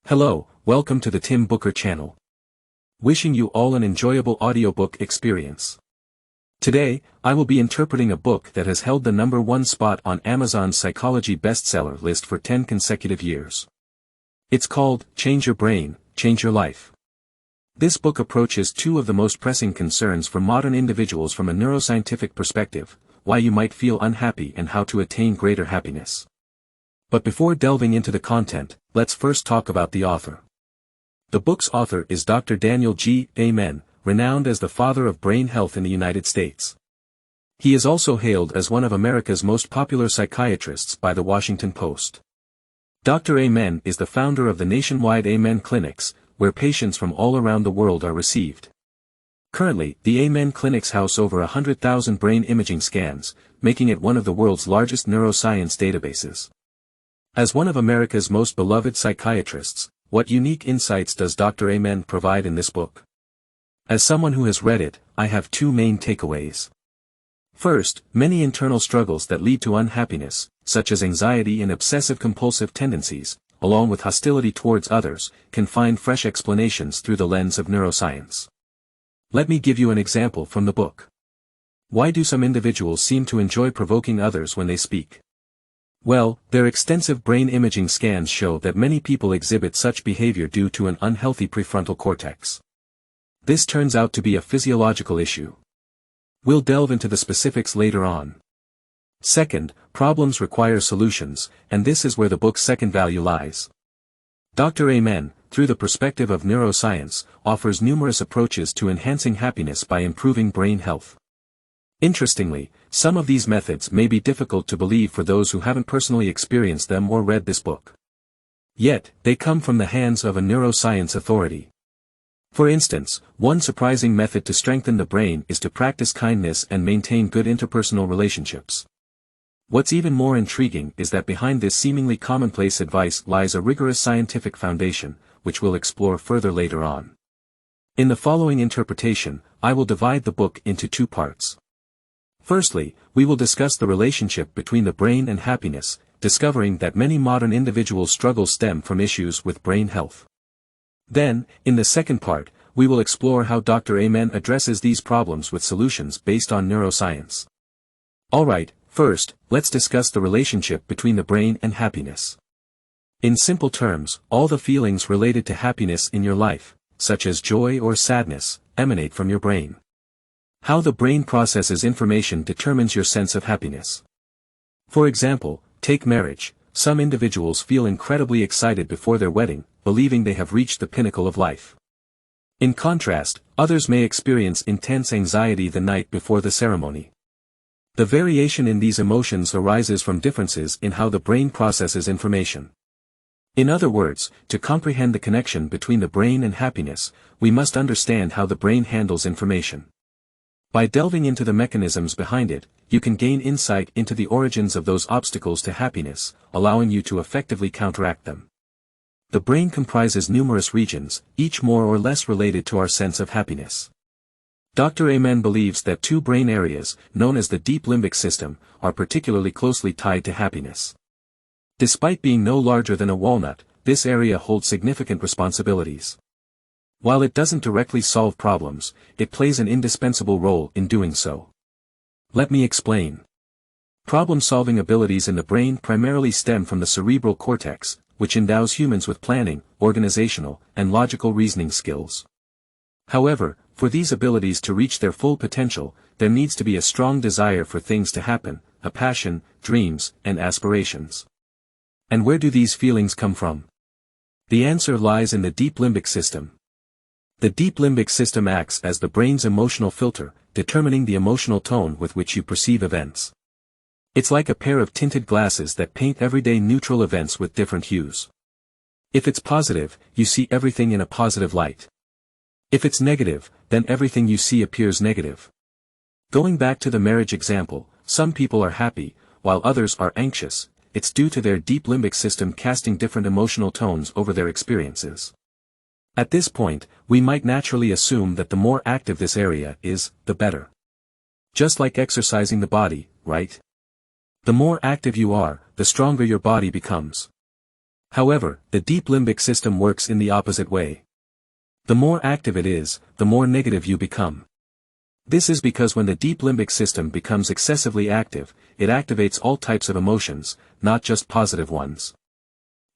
Hello, welcome to the Tim Booker channel. Wishing you all an enjoyable audiobook experience. Today, I will be interpreting a book that has held the #1 spot on Amazon's psychology bestseller list for 10 consecutive years. It's called Change Your Brain, Change Your Life. This book approaches two of the most pressing concerns for modern individuals from a neuroscientific perspective: why you might feel unhappy and how to attain greater happiness. But before delving into the content, let's first talk about the author. The book's author is Dr. Daniel G. Amen, renowned as the father of brain health in the United States. He is also hailed as one of America's most popular psychiatrists by the Washington Post. Dr. Amen is the founder of the nationwide Amen Clinics, where patients from all around the world are received. Currently, the Amen Clinics house over 100,000 brain imaging scans, making it one of the world's largest neuroscience databases. As one of America's most beloved psychiatrists, what unique insights does Dr. Amen provide in this book? As someone who has read it, I have two main takeaways. First, many internal struggles that lead to unhappiness, such as anxiety and obsessive-compulsive tendencies, along with hostility towards others, can find fresh explanations through the lens of neuroscience. Let me give you an example from the book. Why do some individuals seem to enjoy provoking others when they speak? Well, their extensive brain imaging scans show that many people exhibit such behavior due to an unhealthy prefrontal cortex. This turns out to be a physiological issue. We'll delve into the specifics later on. Second, problems require solutions, and this is where the book's second value lies. Dr. Amen, through the perspective of neuroscience, offers numerous approaches to enhancing happiness by improving brain health. Interestingly, some of these methods may be difficult to believe for those who haven't personally experienced them or read this book. Yet, they come from the hands of a neuroscience authority. For instance, one surprising method to strengthen the brain is to practice kindness and maintain good interpersonal relationships. What's even more intriguing is that behind this seemingly commonplace advice lies a rigorous scientific foundation, which we'll explore further later on. In the following interpretation, I will divide the book into two parts. Firstly, we will discuss the relationship between the brain and happiness, discovering that many modern individuals' struggles stem from issues with brain health. Then, in the second part, we will explore how Dr. Amen addresses these problems with solutions based on neuroscience. Alright, first, let's discuss the relationship between the brain and happiness. In simple terms, all the feelings related to happiness in your life, such as joy or sadness, emanate from your brain. How the brain processes information determines your sense of happiness. For example, take marriage. Some individuals feel incredibly excited before their wedding, believing they have reached the pinnacle of life. In contrast, others may experience intense anxiety the night before the ceremony. The variation in these emotions arises from differences in how the brain processes information. In other words, to comprehend the connection between the brain and happiness, we must understand how the brain handles information. By delving into the mechanisms behind it, you can gain insight into the origins of those obstacles to happiness, allowing you to effectively counteract them. The brain comprises numerous regions, each more or less related to our sense of happiness. Dr. Amen believes that two brain areas, known as the deep limbic system, are particularly closely tied to happiness. Despite being no larger than a walnut, this area holds significant responsibilities. While it doesn't directly solve problems, it plays an indispensable role in doing so. Let me explain. Problem-solving abilities in the brain primarily stem from the cerebral cortex, which endows humans with planning, organizational, and logical reasoning skills. However, for these abilities to reach their full potential, there needs to be a strong desire for things to happen, a passion, dreams, and aspirations. And where do these feelings come from? The answer lies in the deep limbic system. The deep limbic system acts as the brain's emotional filter, determining the emotional tone with which you perceive events. It's like a pair of tinted glasses that paint everyday neutral events with different hues. If it's positive, you see everything in a positive light. If it's negative, then everything you see appears negative. Going back to the marriage example, some people are happy, while others are anxious. It's due to their deep limbic system casting different emotional tones over their experiences. At this point, we might naturally assume that the more active this area is, the better. Just like exercising the body, right? The more active you are, the stronger your body becomes. However, the deep limbic system works in the opposite way. The more active it is, the more negative you become. This is because when the deep limbic system becomes excessively active, it activates all types of emotions, not just positive ones.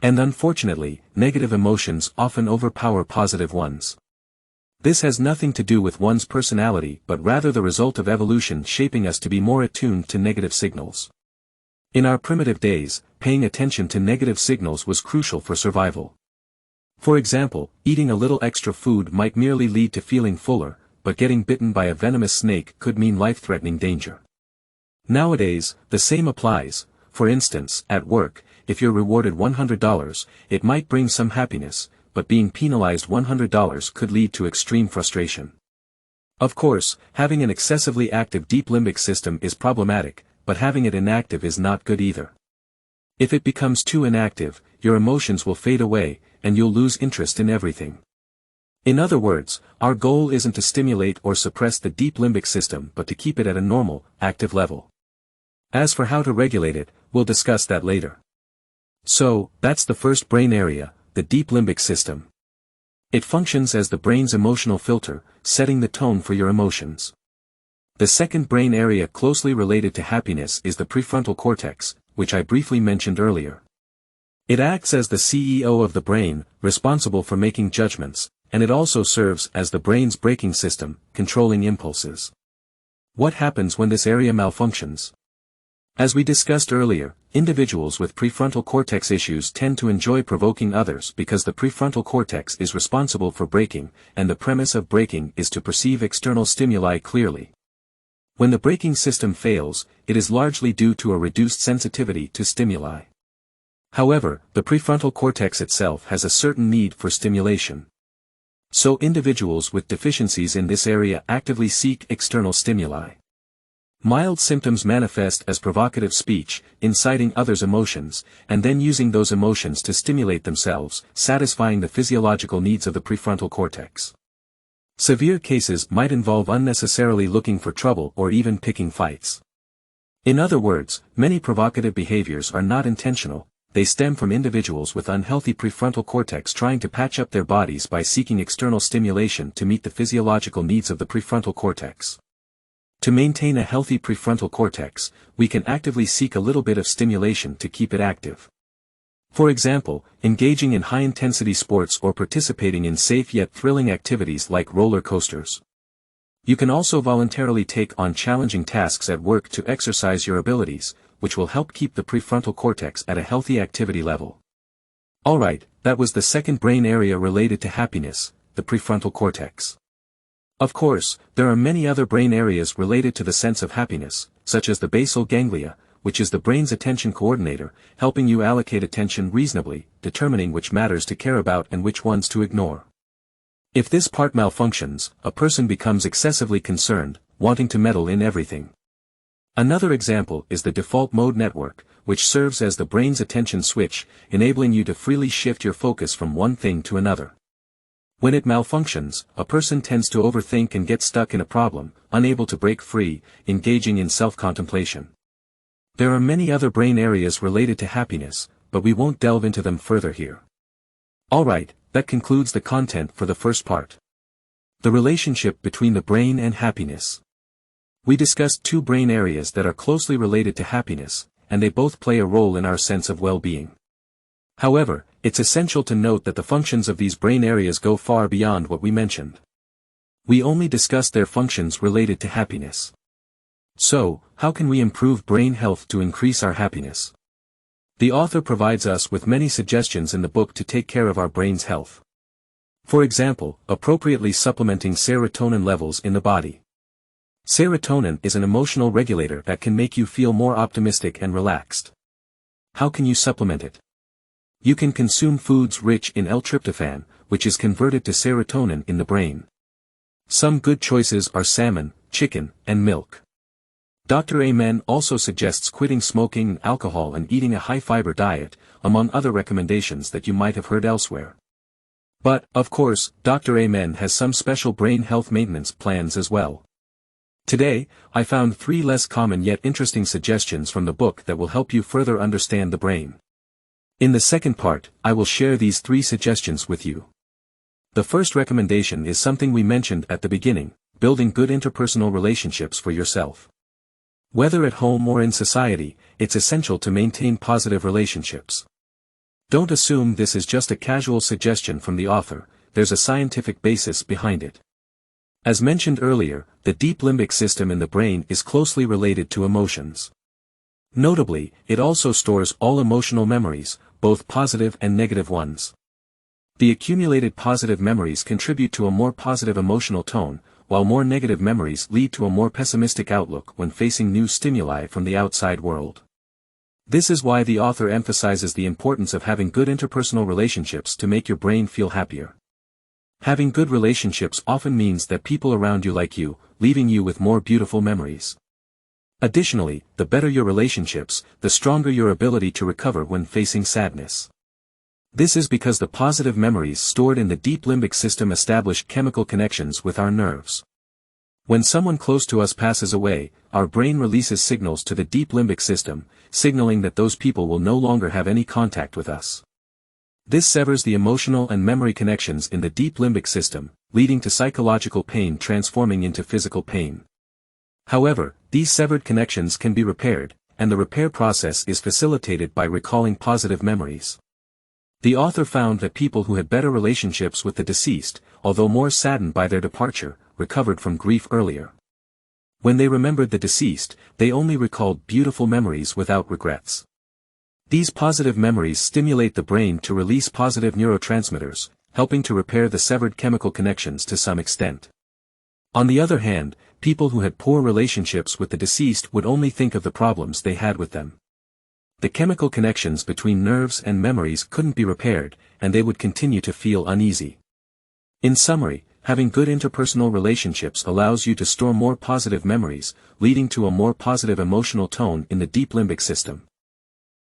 And unfortunately, negative emotions often overpower positive ones. This has nothing to do with one's personality but rather the result of evolution shaping us to be more attuned to negative signals. In our primitive days, paying attention to negative signals was crucial for survival. For example, eating a little extra food might merely lead to feeling fuller, but getting bitten by a venomous snake could mean life-threatening danger. Nowadays, the same applies. For instance, at work, if you're rewarded $100, it might bring some happiness, but being penalized $100 could lead to extreme frustration. Of course, having an excessively active deep limbic system is problematic, but having it inactive is not good either. If it becomes too inactive, your emotions will fade away, and you'll lose interest in everything. In other words, our goal isn't to stimulate or suppress the deep limbic system but to keep it at a normal, active level. As for how to regulate it, we'll discuss that later. So, that's the first brain area, the deep limbic system. It functions as the brain's emotional filter, setting the tone for your emotions. The second brain area closely related to happiness is the prefrontal cortex, which I briefly mentioned earlier. It acts as the CEO of the brain, responsible for making judgments, and it also serves as the brain's braking system, controlling impulses. What happens when this area malfunctions? As we discussed earlier, individuals with prefrontal cortex issues tend to enjoy provoking others because the prefrontal cortex is responsible for braking, and the premise of braking is to perceive external stimuli clearly. When the braking system fails, it is largely due to a reduced sensitivity to stimuli. However, the prefrontal cortex itself has a certain need for stimulation. So individuals with deficiencies in this area actively seek external stimuli. Mild symptoms manifest as provocative speech, inciting others' emotions, and then using those emotions to stimulate themselves, satisfying the physiological needs of the prefrontal cortex. Severe cases might involve unnecessarily looking for trouble or even picking fights. In other words, many provocative behaviors are not intentional, they stem from individuals with unhealthy prefrontal cortex trying to patch up their bodies by seeking external stimulation to meet the physiological needs of the prefrontal cortex. To maintain a healthy prefrontal cortex, we can actively seek a little bit of stimulation to keep it active. For example, engaging in high-intensity sports or participating in safe yet thrilling activities like roller coasters. You can also voluntarily take on challenging tasks at work to exercise your abilities, which will help keep the prefrontal cortex at a healthy activity level. Alright, that was the second brain area related to happiness, the prefrontal cortex. Of course, there are many other brain areas related to the sense of happiness, such as the basal ganglia, which is the brain's attention coordinator, helping you allocate attention reasonably, determining which matters to care about and which ones to ignore. If this part malfunctions, a person becomes excessively concerned, wanting to meddle in everything. Another example is the default mode network, which serves as the brain's attention switch, enabling you to freely shift your focus from one thing to another. When it malfunctions, a person tends to overthink and get stuck in a problem, unable to break free, engaging in self-contemplation. There are many other brain areas related to happiness, but we won't delve into them further here. Alright, that concludes the content for the first part. The relationship between the brain and happiness. We discussed two brain areas that are closely related to happiness, and they both play a role in our sense of well-being. However, it's essential to note that the functions of these brain areas go far beyond what we mentioned. We only discussed their functions related to happiness. So, how can we improve brain health to increase our happiness? The author provides us with many suggestions in the book to take care of our brain's health. For example, appropriately supplementing serotonin levels in the body. Serotonin is an emotional regulator that can make you feel more optimistic and relaxed. How can you supplement it? You can consume foods rich in L-tryptophan, which is converted to serotonin in the brain. Some good choices are salmon, chicken, and milk. Dr. Amen also suggests quitting smoking and alcohol and eating a high-fiber diet, among other recommendations that you might have heard elsewhere. But, of course, Dr. Amen has some special brain health maintenance plans as well. Today, I found 3 less common yet interesting suggestions from the book that will help you further understand the brain. In the second part, I will share these 3 suggestions with you. The first recommendation is something we mentioned at the beginning: building good interpersonal relationships for yourself. Whether at home or in society, it's essential to maintain positive relationships. Don't assume this is just a casual suggestion from the author, there's a scientific basis behind it. As mentioned earlier, the deep limbic system in the brain is closely related to emotions. Notably, it also stores all emotional memories, both positive and negative ones. The accumulated positive memories contribute to a more positive emotional tone, while more negative memories lead to a more pessimistic outlook when facing new stimuli from the outside world. This is why the author emphasizes the importance of having good interpersonal relationships to make your brain feel happier. Having good relationships often means that people around you like you, leaving you with more beautiful memories. Additionally, the better your relationships, the stronger your ability to recover when facing sadness. This is because the positive memories stored in the deep limbic system establish chemical connections with our nerves. When someone close to us passes away, our brain releases signals to the deep limbic system, signaling that those people will no longer have any contact with us. This severs the emotional and memory connections in the deep limbic system, leading to psychological pain transforming into physical pain. However, these severed connections can be repaired, and the repair process is facilitated by recalling positive memories. The author found that people who had better relationships with the deceased, although more saddened by their departure, recovered from grief earlier. When they remembered the deceased, they only recalled beautiful memories without regrets. These positive memories stimulate the brain to release positive neurotransmitters, helping to repair the severed chemical connections to some extent. On the other hand, people who had poor relationships with the deceased would only think of the problems they had with them. The chemical connections between nerves and memories couldn't be repaired, and they would continue to feel uneasy. In summary, having good interpersonal relationships allows you to store more positive memories, leading to a more positive emotional tone in the deep limbic system.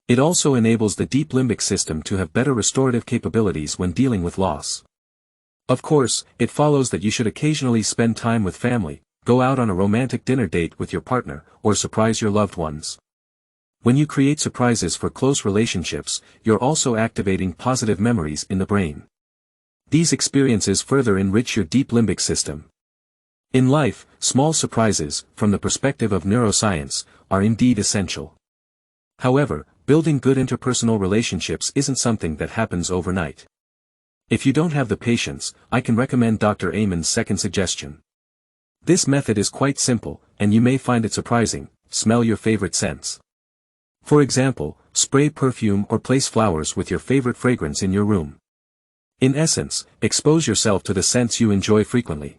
It also enables the deep limbic system to have better restorative capabilities when dealing with loss. Of course, it follows that you should occasionally spend time with family, go out on a romantic dinner date with your partner, or surprise your loved ones. When you create surprises for close relationships, you're also activating positive memories in the brain. These experiences further enrich your deep limbic system. In life, small surprises, from the perspective of neuroscience, are indeed essential. However, building good interpersonal relationships isn't something that happens overnight. If you don't have the patience, I can recommend Dr. Amen's second suggestion. This method is quite simple, and you may find it surprising: smell your favorite scents. For example, spray perfume or place flowers with your favorite fragrance in your room. In essence, expose yourself to the scents you enjoy frequently.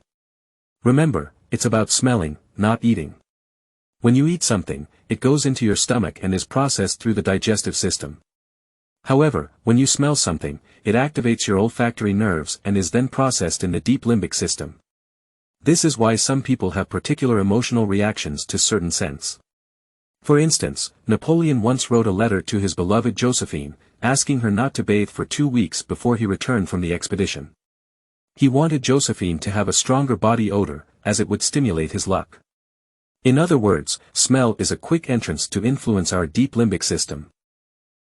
Remember, it's about smelling, not eating. When you eat something, it goes into your stomach and is processed through the digestive system. However, when you smell something, it activates your olfactory nerves and is then processed in the deep limbic system. This is why some people have particular emotional reactions to certain scents. For instance, Napoleon once wrote a letter to his beloved Josephine, asking her not to bathe for 2 weeks before he returned from the expedition. He wanted Josephine to have a stronger body odor, as it would stimulate his luck. In other words, smell is a quick entrance to influence our deep limbic system.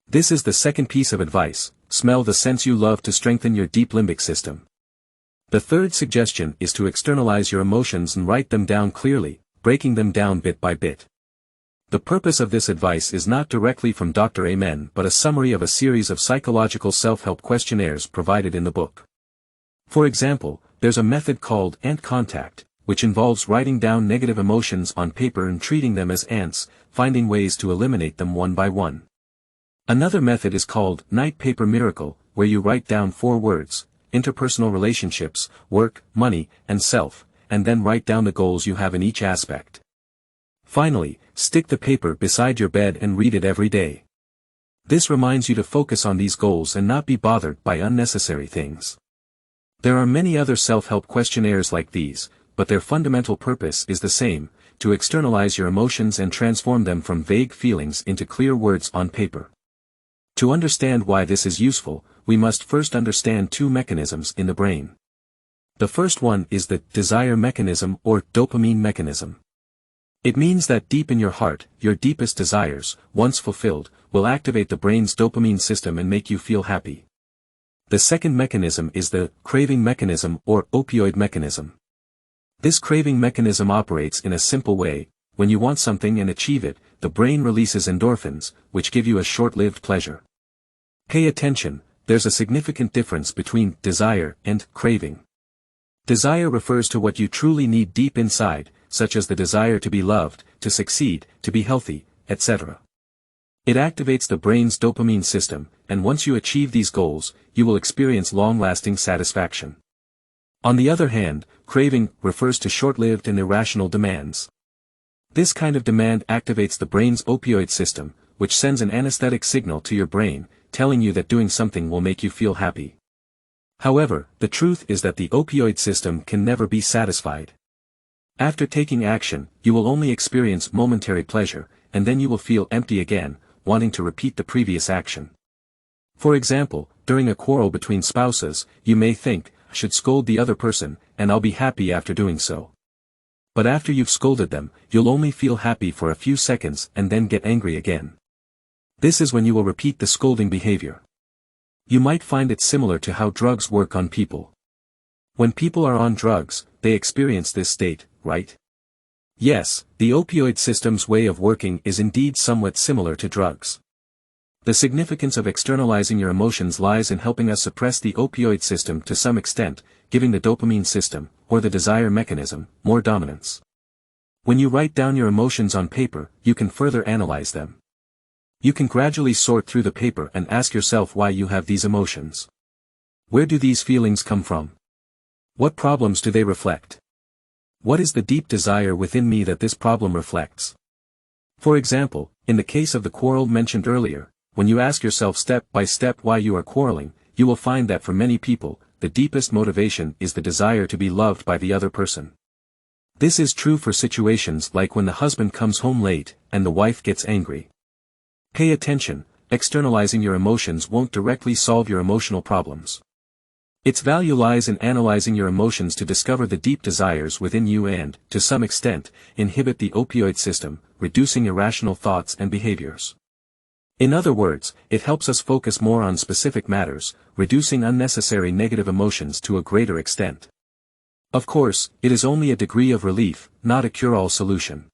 This is the second piece of advice: smell the scents you love to strengthen your deep limbic system. The third suggestion is to externalize your emotions and write them down clearly, breaking them down bit by bit. The purpose of this advice is not directly from Dr. Amen but a summary of a series of psychological self-help questionnaires provided in the book. For example, there's a method called ant contact, which involves writing down negative emotions on paper and treating them as ants, finding ways to eliminate them one by one. Another method is called night paper miracle, where you write down 4 words: interpersonal relationships, work, money, and self, and then write down the goals you have in each aspect. Finally, stick the paper beside your bed and read it every day. This reminds you to focus on these goals and not be bothered by unnecessary things. There are many other self-help questionnaires like these, but their fundamental purpose is the same: to externalize your emotions and transform them from vague feelings into clear words on paper. To understand why this is useful, we must first understand 2 mechanisms in the brain. The first one is the desire mechanism or dopamine mechanism. It means that deep in your heart, your deepest desires, once fulfilled, will activate the brain's dopamine system and make you feel happy. The second mechanism is the craving mechanism or opioid mechanism. This craving mechanism operates in a simple way. When you want something and achieve it, the brain releases endorphins, which give you a short-lived pleasure. Pay attention, there's a significant difference between desire and craving. Desire refers to what you truly need deep inside, such as the desire to be loved, to succeed, to be healthy, etc. It activates the brain's dopamine system, and once you achieve these goals, you will experience long-lasting satisfaction. On the other hand, craving refers to short-lived and irrational demands. This kind of demand activates the brain's opioid system, which sends an anesthetic signal to your brain, telling you that doing something will make you feel happy. However, the truth is that the opioid system can never be satisfied. After taking action, you will only experience momentary pleasure, and then you will feel empty again, wanting to repeat the previous action. For example, during a quarrel between spouses, you may think, I should scold the other person, and I'll be happy after doing so. But after you've scolded them, you'll only feel happy for a few seconds and then get angry again. This is when you will repeat the scolding behavior. You might find it similar to how drugs work on people. When people are on drugs, they experience this state, right? Yes, the opioid system's way of working is indeed somewhat similar to drugs. The significance of externalizing your emotions lies in helping us suppress the opioid system to some extent, giving the dopamine system, or the desire mechanism, more dominance. When you write down your emotions on paper, you can further analyze them. You can gradually sort through the paper and ask yourself why you have these emotions. Where do these feelings come from? What problems do they reflect? What is the deep desire within me that this problem reflects? For example, in the case of the quarrel mentioned earlier, when you ask yourself step by step why you are quarreling, you will find that for many people, the deepest motivation is the desire to be loved by the other person. This is true for situations like when the husband comes home late, and the wife gets angry. Pay attention, externalizing your emotions won't directly solve your emotional problems. Its value lies in analyzing your emotions to discover the deep desires within you and, to some extent, inhibit the opioid system, reducing irrational thoughts and behaviors. In other words, it helps us focus more on specific matters, reducing unnecessary negative emotions to a greater extent. Of course, it is only a degree of relief, not a cure-all solution.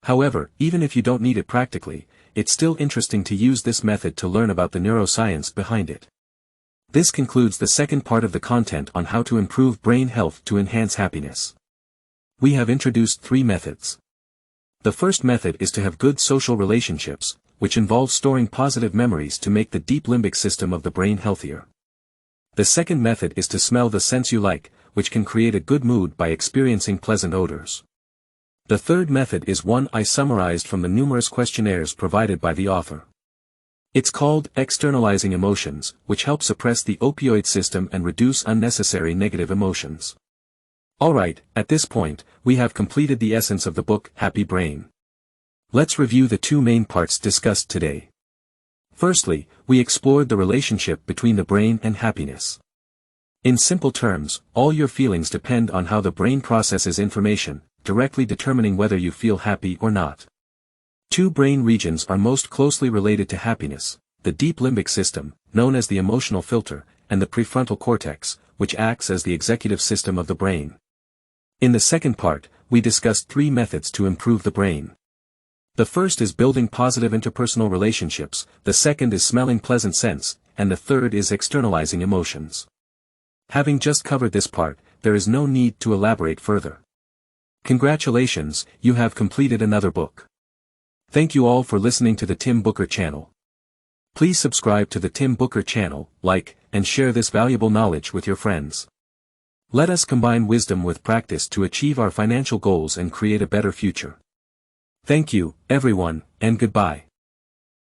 However, even if you don't need it practically, it's still interesting to use this method to learn about the neuroscience behind it. This concludes the second part of the content on how to improve brain health to enhance happiness. We have introduced 3 methods. The first method is to have good social relationships, which involves storing positive memories to make the deep limbic system of the brain healthier. The second method is to smell the scents you like, which can create a good mood by experiencing pleasant odors. The third method is one I summarized from the numerous questionnaires provided by the author. It's called externalizing emotions, which helps suppress the opioid system and reduce unnecessary negative emotions. Alright, at this point, we have completed the essence of the book Happy Brain. Let's review the 2 main parts discussed today. Firstly, we explored the relationship between the brain and happiness. In simple terms, all your feelings depend on how the brain processes information, directly determining whether you feel happy or not. 2 brain regions are most closely related to happiness: the deep limbic system, known as the emotional filter, and the prefrontal cortex, which acts as the executive system of the brain. In the second part, we discussed 3 methods to improve the brain. The first is building positive interpersonal relationships, the second is smelling pleasant scents, and the third is externalizing emotions. Having just covered this part, there is no need to elaborate further. Congratulations, you have completed another book. Thank you all for listening to the Tim Booker channel. Please subscribe to the Tim Booker channel, like, and share this valuable knowledge with your friends. Let us combine wisdom with practice to achieve our financial goals and create a better future. Thank you, everyone, and goodbye.